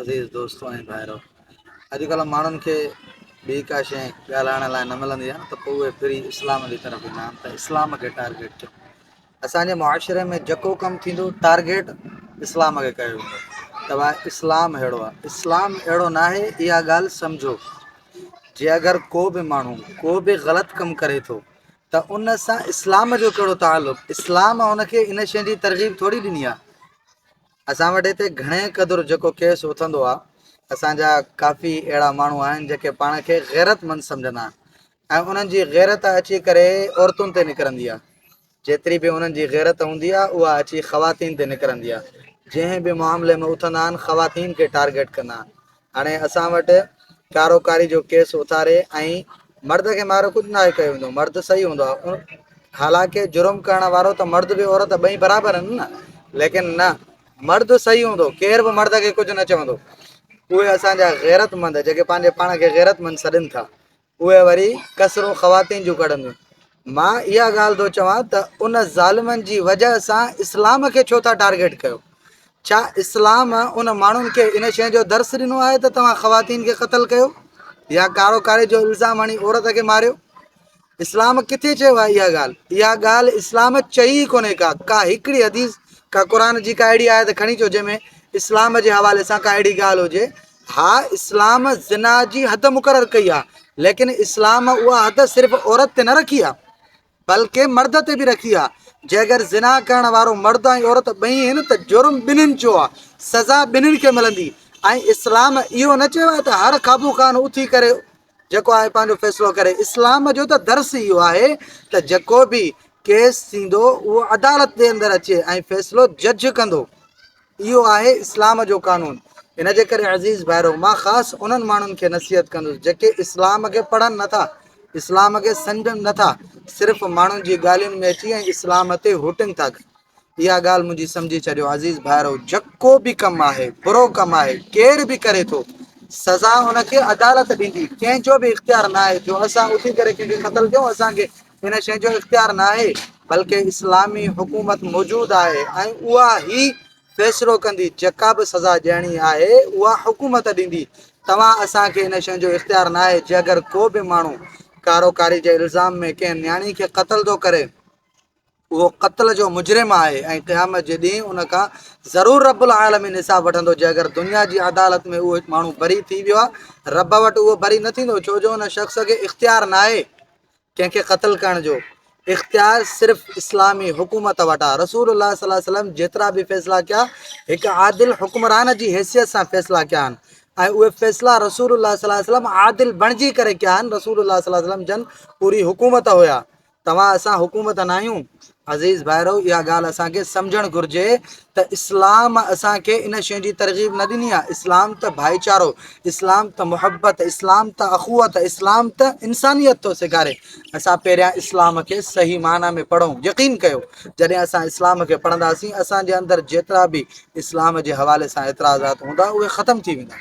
अज़ीज़ दोस्तों ऐं भाइरो, अॼुकल्ह माण्हुनि खे ॿी का शइ ॻाल्हाइण लाइ न मिलंदी आहे न त पोइ उहे फिरी इस्लाम जी तरफ़ ईंदा आहिनि त इस्लाम खे टारगेट कयो। असांजे मुआशिरे में जेको कमु थींदो टारगेट इस्लाम खे कयो वेंदो त भाई इस्लाम अहिड़ो आहे, इस्लाम अहिड़ो न आहे। इहा ॻाल्हि सम्झो, जे अगरि को बि माण्हू को बि ग़लति कमु करे थो त उन सां इस्लाम जो कहिड़ो तालुक़? इस्लाम हुनखे इन शइ जी तरगीब थोरी ॾिनी आहे। असां वटि हिते घणे क़दुरु जेको केस उथंदो आहे, असांजा काफ़ी अहिड़ा माण्हू आहिनि जेके पाण खे ग़ैरतमंद सम्झंदा आहिनि ऐं उन्हनि जी ग़ैरत अची करे औरतुनि ते निकिरंदी आहे। जेतिरी बि उन्हनि जी ग़ैरत हूंदी आहे उहा अची ख़वातीन ते निकिरंदी आहे। जंहिं बि मामले में उथंदा आहिनि ख़वातीन खे टारगेट कंदा आहिनि। हाणे असां वटि कारोकारी जो केस उथारे ऐं मर्द खे मारो कुझु न आहे कयो वेंदो, मर्द सही हूंदो आहे। हालांकि जुर्म करण वारो त मर्द बि औरत ॿई बराबरि आहिनि न, लेकिन न, मर्द सही हूंदो, केर बि मर्द खे कुझु न चवंदो। उहे असांजा ग़ैरतमंद जेके पंहिंजे पाण खे ग़ैरतमंद सॾनि था, उहे वरी कसरूं ख़वातीन जूं कढंदियूं। मां इहा ॻाल्हि थो चवां त उन ज़ालिमनि जी वजह सां इस्लाम खे छो था टारगेट कयो? छा इस्लाम उन माण्हुनि खे इन शइ जो दर्स ॾिनो आहे त तव्हां ख़वातीन खे क़तल कयो या कारोकारी जो इल्ज़ाम हणी औरत खे मारियो? इस्लाम किथे चयो आहे इहा ॻाल्हि? इहा ॻाल्हि इस्लाम चई ई कोन्हे का हिकिड़ी हदीस का क़ुर जी का अहिड़ी आहे त खणी अचो जंहिंमें इस्लाम जे हवाले सां का अहिड़ी ॻाल्हि हुजे। हा, इस्लाम ज़िना जी हद मुक़ररु कई आहे, लेकिन इस्लाम उहा हद सिर्फ़ु औरत ते न रखी आहे, बल्कि मर्द ते बि रखी आहे। जे अगरि ज़िना करण वारो मर्द ऐं औरत ॿई आहिनि त जुर्म ॿिन्हिनि जो आहे, सज़ा ॿिन्हिनि खे मिलंदी। ऐं इस्लाम इहो न चयो आहे त हर क़ाबू ख़ान उथी करे जेको आहे पंहिंजो फ़ैसिलो करे। इस्लाम जो त दर्स इहो आहे त जेको बि केस थींदो उहो अदालत जे अंदरि अचे ऐं फ़ैसिलो जज कंदो। इहो आहे इस्लाम जो क़ानून। इन जे करे अज़ीज़ भाइरो, मां ख़ासि उन्हनि माण्हुनि खे नसीहत कंदुसि जेके इस्लाम खे पढ़नि नथा, इस्लाम खे सम्झनि नथा, सिर्फ़ु माण्हुनि जी ॻाल्हियुनि में अची ऐं इस्लाम ते हुटिंग था कनि। इहा ॻाल्हि मुंहिंजी सम्झी छॾियो अज़ीज़ भाइरो, जेको बि कमु आहे, बुरो कमु आहे, केर बि करे थो, सज़ा हुनखे अदालत ॾींदी। कंहिंजो बि इख़्तियार न आहे जो असां उथी करे कंहिंखे क़तल कयूं, असांखे हिन शइ जो इख़्तियार न आहे, बल्कि इस्लामी हुकूमत मौजूदु आहे ऐं उहा ई फ़ैसिलो कंदी। जेका बि सज़ा ॾियणी आहे उहा हुकूमत ॾींदी। तव्हां असांखे हिन शइ जो इख़्तियार न आहे। जे अगरि को बि माण्हू कारोकारी जे इल्ज़ाम में कंहिं नियाणी खे क़तल थो करे, उहो क़त्ल जो मुजरिम आहे ऐं क़यामत जे ॾींहुं उन खां ज़रूरु रब्बुल आलमीन हिसाब वठंदो। जे अगरि दुनिया जी अदालत में उहो माण्हू बरी थी वियो आहे, रब वटि उहो बरी न थींदो, छो जो उन शख़्स खे इख़्तियार न आहे कंहिंखे क़त्ल करण जो। इख़्तियार सिर्फ़ु इस्लामी हुकूमत वटि आहे। रसूलुल्लाह सल्लल्लाहु अलैहि वसल्लम जेतिरा बि फ़ैसिला कया, हिकु आदिल हुक्मरान जी हैसियत सां फ़ैसिला कया आहिनि ऐं उहे फ़ैसिला रसूलुल्लाह सल्लल्लाहु अलैहि वसल्लम आदिल बणिजी करे कया आहिनि। रसूलुल्लाह सल्लल्लाहु अलैहि वसल्लम जन पूरी हुकूमत हुया, तव्हां असां हुकूमत न आहियूं। अज़ीज़ भाइरो, इहा ॻाल्हि असांखे सम्झणु घुरिजे त इस्लाम असांखे इन शइ जी तरगीब न ॾिनी आहे। इस्लाम त भाईचारो, इस्लाम त मुहबत, इस्लाम त अख़ुवत, इस्लाम त इंसानियत थो सेखारे। असां पहिरियां इस्लाम खे सही माना में पढ़ूं। यकीन कयो, जॾहिं असां इस्लाम खे पढ़ंदासीं, असांजे अंदरि जेतिरा बि इस्लाम जे हवाले सां एतिराज़ात हूंदा उहे ख़तमु थी वेंदा।